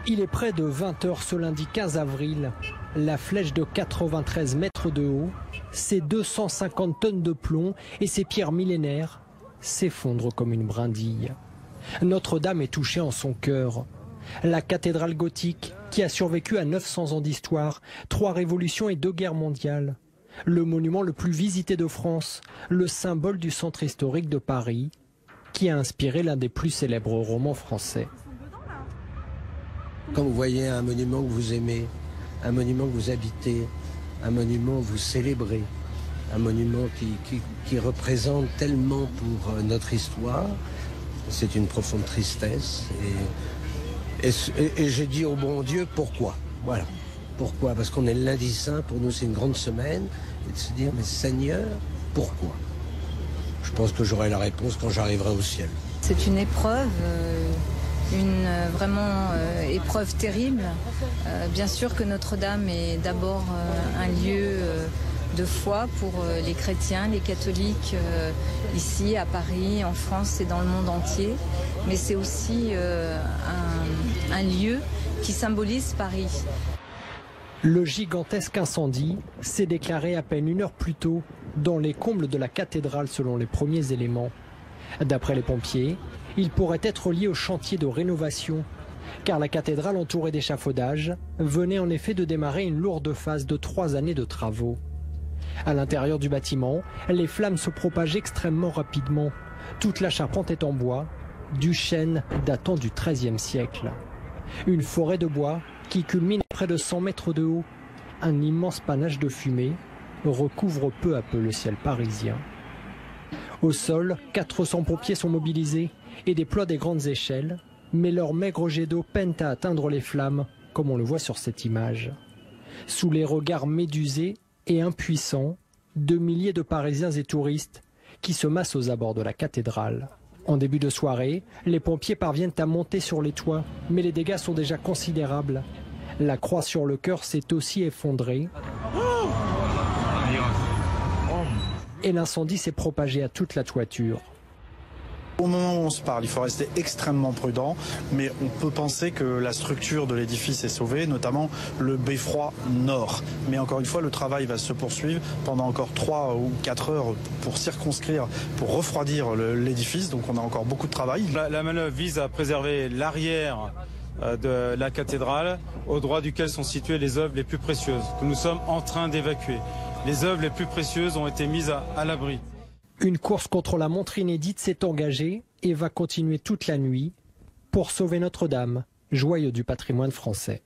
Il est près de 20 h ce lundi 15 avril. La flèche de 93 mètres de haut, ses 250 tonnes de plomb et ses pierres millénaires s'effondrent comme une brindille. Notre-Dame est touchée en son cœur. La cathédrale gothique qui a survécu à 900 ans d'histoire, 3 révolutions et 2 guerres mondiales. Le monument le plus visité de France, le symbole du centre historique de Paris, qui a inspiré l'un des plus célèbres romans français. Quand vous voyez un monument que vous aimez, un monument que vous habitez, un monument que vous célébrez, un monument qui représente tellement pour notre histoire, c'est une profonde tristesse. Et je dis au bon Dieu, pourquoi? Voilà. Pourquoi? Parce qu'on est le lundi saint, pour nous c'est une grande semaine, et de se dire, mais Seigneur, pourquoi? Je pense que j'aurai la réponse quand j'arriverai au ciel. C'est une épreuve, épreuve terrible. Bien sûr que Notre-Dame est d'abord un lieu de foi pour les chrétiens, les catholiques, ici à Paris, en France et dans le monde entier. Mais c'est aussi un lieu qui symbolise Paris. Le gigantesque incendie s'est déclaré à peine 1 heure plus tôt dans les combles de la cathédrale selon les premiers éléments. D'après les pompiers, il pourrait être lié au chantier de rénovation, car la cathédrale entourée d'échafaudages venait en effet de démarrer une lourde phase de 3 années de travaux. À l'intérieur du bâtiment, les flammes se propagent extrêmement rapidement. Toute la charpente est en bois, du chêne datant du XIIIe siècle. Une forêt de bois qui culmine à près de 100 mètres de haut. Un immense panache de fumée recouvre peu à peu le ciel parisien. Au sol, 400 pompiers sont mobilisés et déploient des grandes échelles, mais leurs maigres jets d'eau peinent à atteindre les flammes, comme on le voit sur cette image. Sous les regards médusés et impuissants de milliers de Parisiens et touristes qui se massent aux abords de la cathédrale. En début de soirée, les pompiers parviennent à monter sur les toits, mais les dégâts sont déjà considérables. La croix sur le chœur s'est aussi effondrée et l'incendie s'est propagé à toute la toiture. Au moment où on se parle, il faut rester extrêmement prudent, mais on peut penser que la structure de l'édifice est sauvée, notamment le beffroi nord. Mais encore une fois, le travail va se poursuivre pendant encore 3 ou 4 heures pour circonscrire, pour refroidir l'édifice, donc on a encore beaucoup de travail. La manœuvre vise à préserver l'arrière de la cathédrale, au droit duquel sont situées les œuvres les plus précieuses, que nous sommes en train d'évacuer. Les œuvres les plus précieuses ont été mises à l'abri. Une course contre la montre inédite s'est engagée et va continuer toute la nuit pour sauver Notre-Dame, joyau du patrimoine français.